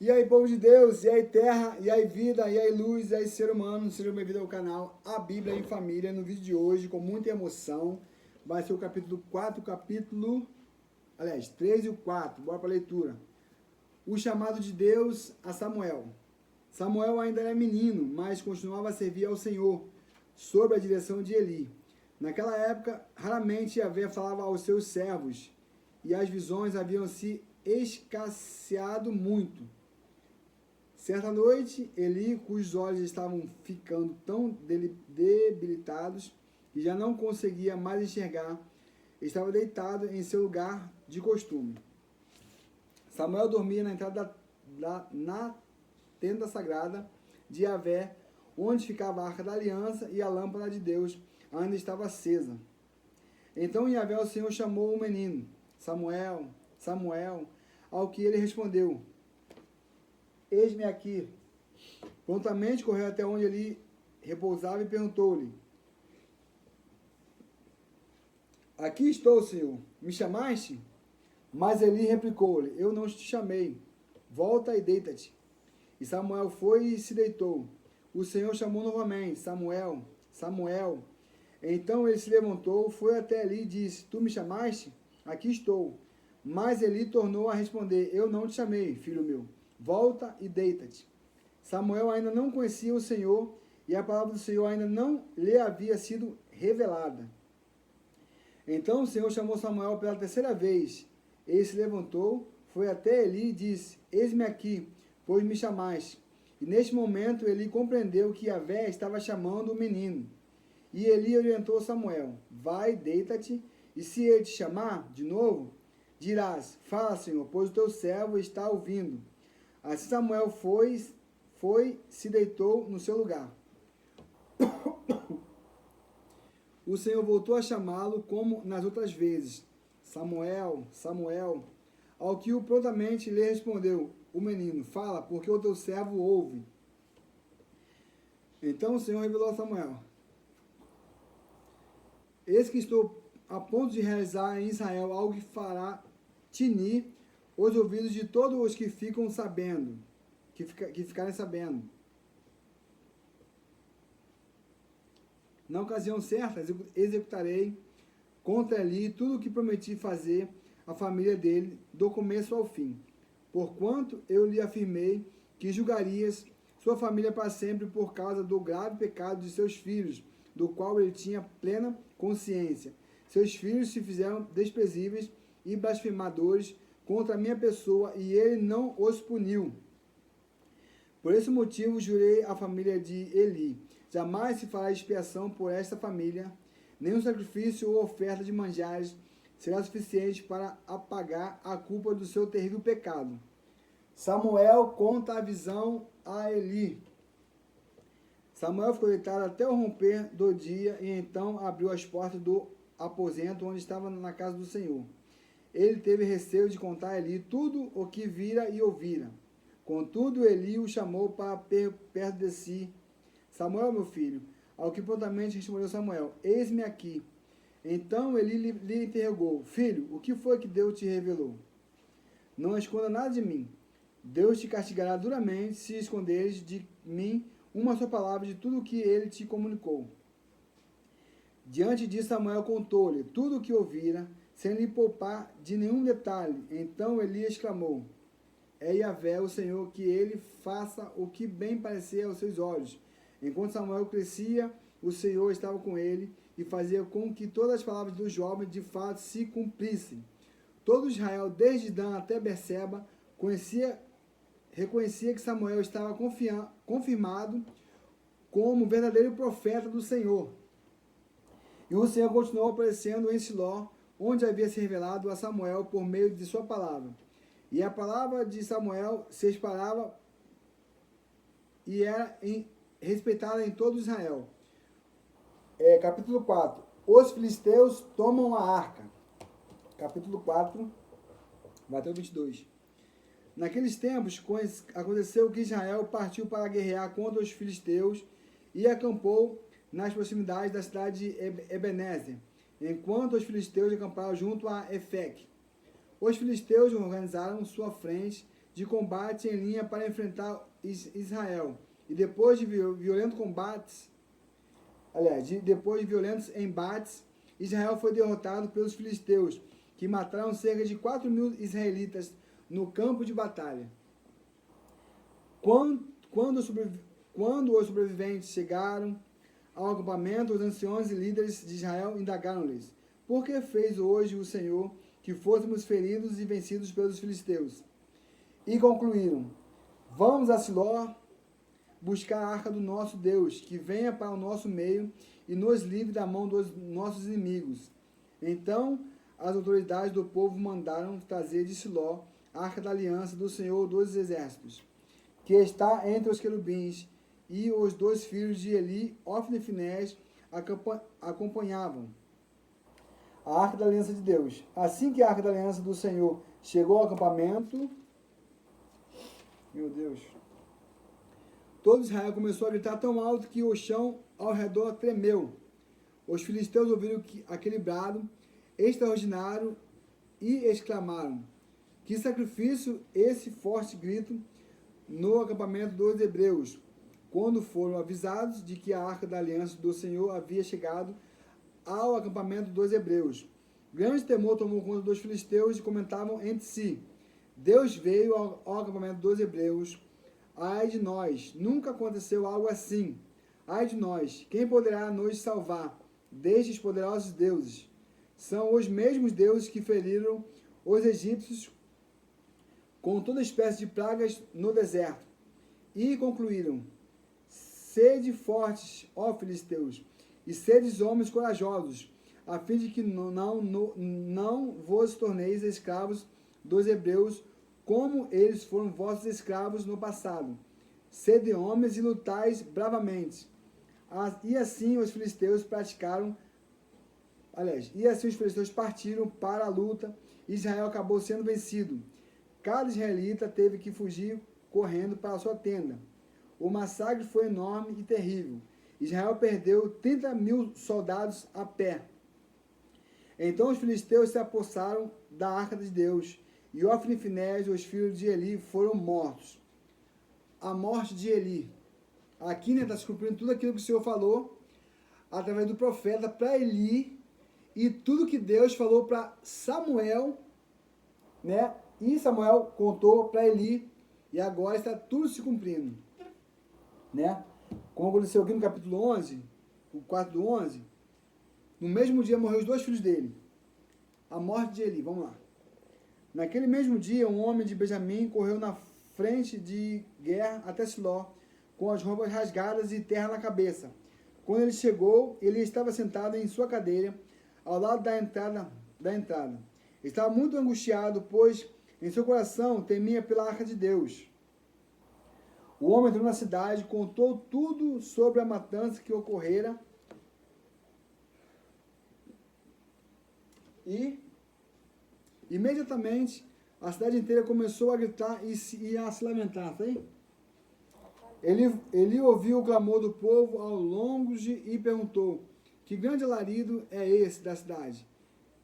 E aí, povo de Deus, e aí, terra, e aí, vida, e aí, luz, e aí, ser humano, sejam bem-vindos ao canal A Bíblia em Família. No vídeo de hoje, com muita emoção, vai ser o capítulo 3 e o 4, bora para a leitura. O chamado de Deus a Samuel. Samuel ainda era menino, mas continuava a servir ao Senhor, sob a direção de Eli. Naquela época, raramente Yahvé falava aos seus servos, e as visões haviam se escasseado muito. Certa noite, Eli, cujos olhos estavam ficando tão debilitados que já não conseguia mais enxergar, estava deitado em seu lugar de costume. Samuel dormia na entrada na tenda sagrada de Yahvé, onde ficava a arca da aliança, e a lâmpada de Deus ainda estava acesa. Então Yahvé, o Senhor, chamou o menino, Samuel, Samuel, ao que ele respondeu: Eis-me aqui. Prontamente correu até onde ele repousava e perguntou-lhe: Aqui estou, Senhor. Me chamaste? Mas Eli replicou-lhe: Eu não te chamei. Volta e deita-te. E Samuel foi e se deitou. O Senhor chamou novamente: Samuel, Samuel. Então ele se levantou, foi até Eli e disse: Tu me chamaste? Aqui estou. Mas Eli tornou a responder: Eu não te chamei, filho meu. Volta e deita-te. Samuel ainda não conhecia o Senhor, e a palavra do Senhor ainda não lhe havia sido revelada. Então o Senhor chamou Samuel pela terceira vez. Ele se levantou, foi até Eli e disse: Eis-me aqui, pois me chamaste. E neste momento Eli compreendeu que Yahvé estava chamando o menino. E Eli orientou Samuel: Vai, deita-te, e se ele te chamar de novo, dirás: Fala, Senhor, pois o teu servo está ouvindo. Assim Samuel se deitou no seu lugar. O Senhor voltou a chamá-lo como nas outras vezes: Samuel, Samuel. Ao que o prontamente lhe respondeu o menino: Fala, porque o teu servo ouve. Então o Senhor revelou a Samuel: Eis que estou a ponto de realizar em Israel algo que fará tinir os ouvidos de todos os que ficam sabendo, que ficarem sabendo. Na ocasião certa, executarei contra Eli tudo o que prometi fazer à família dele, do começo ao fim. Porquanto eu lhe afirmei que julgarias sua família para sempre por causa do grave pecado de seus filhos, do qual ele tinha plena consciência. Seus filhos se fizeram desprezíveis e blasfemadores contra a minha pessoa, e ele não os puniu. Por esse motivo jurei à família de Eli: jamais se fará expiação por esta família, nenhum sacrifício ou oferta de manjares será suficiente para apagar a culpa do seu terrível pecado. Samuel conta a visão a Eli. Samuel ficou deitado até o romper do dia, e então abriu as portas do aposento onde estava na casa do Senhor. Ele teve receio de contar a Eli tudo o que vira e ouvira. Contudo, Eli o chamou para perto de si. Samuel, meu filho. Ao que prontamente respondeu Samuel: Eis-me aqui. Então Eli lhe interrogou: Filho, o que foi que Deus te revelou? Não esconda nada de mim. Deus te castigará duramente se esconderes de mim uma só palavra de tudo o que ele te comunicou. Diante disso, Samuel contou-lhe tudo o que ouvira, sem lhe poupar de nenhum detalhe. Então Eli exclamou: É Yahvé, o Senhor, que ele faça o que bem parecer aos seus olhos. Enquanto Samuel crescia, o Senhor estava com ele e fazia com que todas as palavras do jovem de fato se cumprissem. Todo Israel, desde Dan até Berseba, reconhecia que Samuel estava confirmado como verdadeiro profeta do Senhor. E o Senhor continuou aparecendo em Siló, onde havia se revelado a Samuel por meio de sua palavra. E a palavra de Samuel se espalhava e era respeitada em todo Israel. Capítulo 4. Os filisteus tomam a arca. Capítulo 4, vai até o 22. Naqueles tempos, aconteceu que Israel partiu para guerrear contra os filisteus e acampou nas proximidades da cidade de Ebenezer, enquanto os filisteus acamparam junto a Efec. Os filisteus organizaram sua frente de combate em linha para enfrentar Israel. E depois de violentos embates, Israel foi derrotado pelos filisteus, que mataram cerca de 4.000 israelitas no campo de batalha. Quando os sobreviventes chegaram ao acampamento, os anciões e líderes de Israel indagaram-lhes: por que fez hoje o Senhor que fôssemos feridos e vencidos pelos filisteus? E concluíram: vamos a Siló buscar a arca do nosso Deus, que venha para o nosso meio e nos livre da mão dos nossos inimigos. Então as autoridades do povo mandaram trazer de Siló a arca da aliança do Senhor dos Exércitos, que está entre os querubins, e os 2 filhos de Eli, Ofni e Finés, acompanhavam a arca da aliança de Deus. Assim que a arca da aliança do Senhor chegou ao acampamento, meu Deus, todo Israel começou a gritar tão alto que o chão ao redor tremeu. Os filisteus ouviram aquele brado extraordinário e exclamaram: que sacrifício esse forte grito no acampamento dos hebreus! Quando foram avisados de que a arca da aliança do Senhor havia chegado ao acampamento dos hebreus, grande temor tomou conta dos filisteus e comentavam entre si: Deus veio ao acampamento dos hebreus. Ai de nós, nunca aconteceu algo assim. Ai de nós, quem poderá nos salvar destes poderosos deuses? São os mesmos deuses que feriram os egípcios com toda espécie de pragas no deserto. E concluíram: sede fortes, ó filisteus, e sedes homens corajosos, a fim de que não vos torneis escravos dos hebreus, como eles foram vossos escravos no passado. Sede homens e lutais bravamente. E assim os filisteus partiram para a luta, e Israel acabou sendo vencido. Cada israelita teve que fugir correndo para a sua tenda. O massacre foi enorme e terrível. Israel perdeu 30.000 soldados a pé. Então os filisteus se apossaram da arca de Deus, e Ofni e Finés, os filhos de Eli, foram mortos. A morte de Eli. Aqui, está se cumprindo tudo aquilo que o Senhor falou através do profeta para Eli, e tudo que Deus falou para Samuel, né? E Samuel contou para Eli, e agora está tudo se cumprindo, né? Como aconteceu aqui no capítulo 11, o 4 do 11, no mesmo dia morreram os 2 filhos dele. A morte de Eli, vamos lá. Naquele mesmo dia, um homem de Benjamim correu na frente de guerra até Siló, com as roupas rasgadas e terra na cabeça. Quando ele chegou, ele estava sentado em sua cadeira, ao lado da entrada. Estava muito angustiado, pois em seu coração temia pela arca de Deus. O homem entrou na cidade, contou tudo sobre a matança que ocorrera e imediatamente a cidade inteira começou a gritar e a se lamentar, tá aí? Ele ouviu o clamor do povo ao longe e perguntou: que grande alarido é esse da cidade?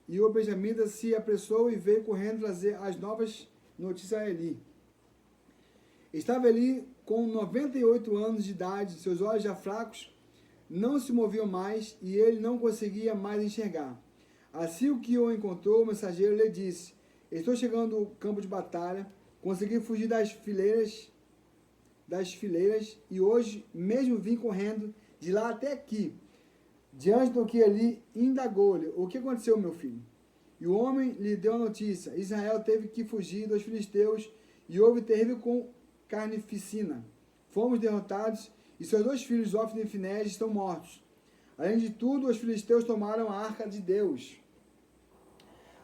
E o benjamita se apressou e veio correndo trazer as novas notícias a Eli. Estava Eli com 98 anos de idade, seus olhos já fracos não se moviam mais e ele não conseguia mais enxergar. Assim que o encontrou, o mensageiro lhe disse: estou chegando ao campo de batalha, consegui fugir das fileiras e hoje mesmo vim correndo de lá até aqui. Diante do que Eli indagou-lhe: o que aconteceu, meu filho? E o homem lhe deu a notícia: Israel teve que fugir dos filisteus e houve terrível carnificina. Fomos derrotados e seus 2 filhos, Ofni e Finés, estão mortos. Além de tudo, os filisteus tomaram a arca de Deus.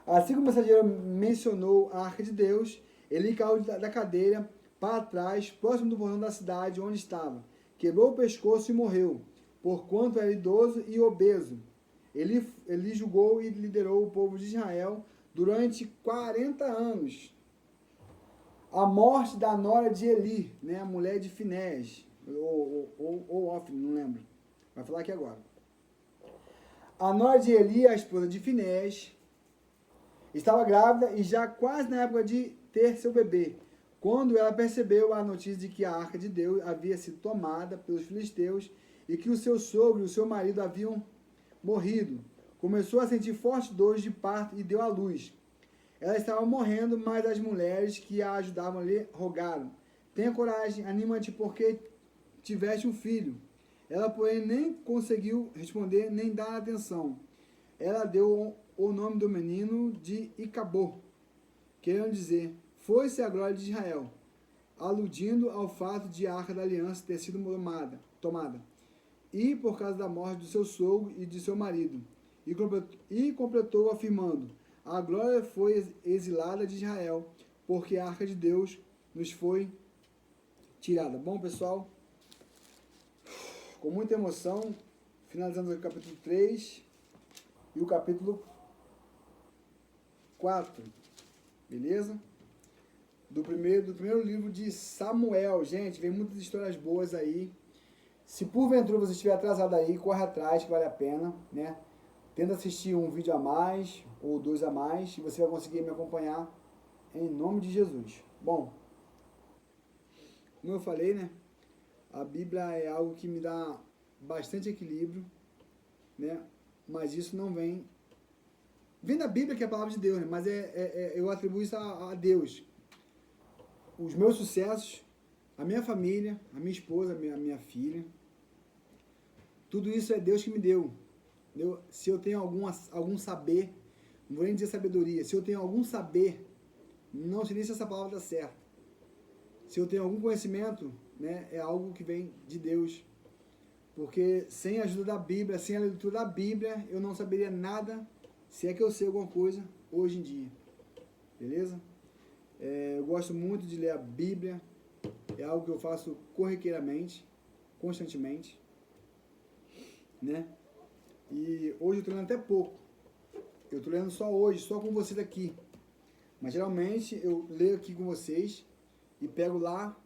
Assim que o mensageiro mencionou a arca de Deus, ele caiu da cadeira para trás, próximo do portão da cidade onde estava. Quebrou o pescoço e morreu, porquanto era idoso e obeso. Ele julgou e liderou o povo de Israel durante 40 anos. A morte da nora de Eli, né, a mulher de Finés, ou Ofni, não lembro. Vai falar aqui agora. A nora de Eli, a esposa de Finés, estava grávida e já quase na época de ter seu bebê, quando ela percebeu a notícia de que a arca de Deus havia sido tomada pelos filisteus e que o seu sogro e o seu marido haviam morrido. Começou a sentir fortes dores de parto e deu à luz. Ela estava morrendo, mas as mulheres que a ajudavam lhe rogaram: tenha coragem, anima-te, porque tiveste um filho. Ela, porém, nem conseguiu responder nem dar atenção. Ela deu o nome do menino de Icabô, querendo dizer, foi-se a glória de Israel, aludindo ao fato de a arca da aliança ter sido tomada, e por causa da morte do seu sogro e de seu marido. E completou afirmando: a glória foi exilada de Israel, porque a arca de Deus nos foi tirada. Bom, pessoal, com muita emoção, finalizamos o capítulo 3 e o capítulo 4, beleza? Do primeiro livro de Samuel. Gente, vem muitas histórias boas aí. Se porventura você estiver atrasado aí, corre atrás, que vale a pena, né? Tenta assistir um vídeo a mais, ou 2 a mais, e você vai conseguir me acompanhar em nome de Jesus. Bom, como eu falei, né? A Bíblia é algo que me dá bastante equilíbrio, né? Mas isso não vem da Bíblia, que é a palavra de Deus, né? Mas eu atribuo isso a Deus. Os meus sucessos, a minha família, a minha esposa, a minha filha, tudo isso é Deus que me deu. Se eu tenho algum saber, não vou nem dizer sabedoria, se eu tenho algum saber, não sei nem se essa palavra está certa. Se eu tenho algum conhecimento, né, é algo que vem de Deus. Porque sem a ajuda da Bíblia, sem a leitura da Bíblia, eu não saberia nada, se é que eu sei alguma coisa hoje em dia. Beleza? Eu gosto muito de ler a Bíblia, é algo que eu faço corriqueiramente, constantemente, né? E hoje eu estou lendo até pouco. Eu estou lendo só hoje, só com vocês aqui. Mas geralmente eu leio aqui com vocês e pego lá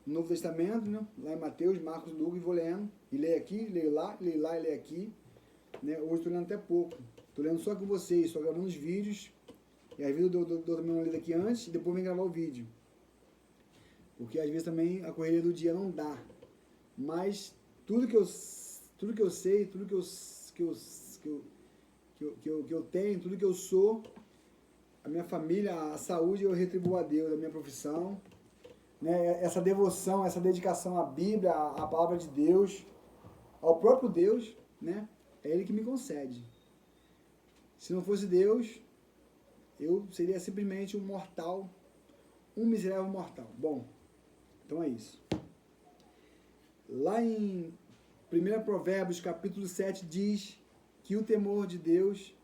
no Novo Testamento, né? Lá em Mateus, Marcos, Lucas, e vou lendo. E leio aqui, leio lá e leio aqui. Né? Hoje estou lendo até pouco. Estou lendo só com vocês, estou gravando os vídeos. E às vezes eu dou também uma lida aqui antes e depois vem gravar o vídeo. Porque às vezes também a correria do dia não dá. Mas tudo que eu sei, tudo que eu tenho, tudo que eu sou, a minha família, a saúde, eu retribuo a Deus, a minha profissão, né? Essa devoção, essa dedicação à Bíblia, à palavra de Deus, ao próprio Deus, né? É Ele que me concede. Se não fosse Deus, eu seria simplesmente um mortal, um miserável mortal. Bom, então é isso. Lá em 1 Provérbios, capítulo 7, diz que o temor de Deus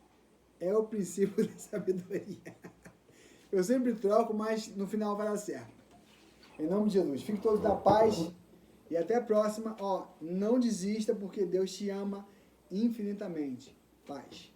é o princípio da sabedoria. Eu sempre troco, mas no final vai dar certo. Em nome de Jesus. Fiquem todos na paz e até a próxima. Não desista, porque Deus te ama infinitamente. Paz.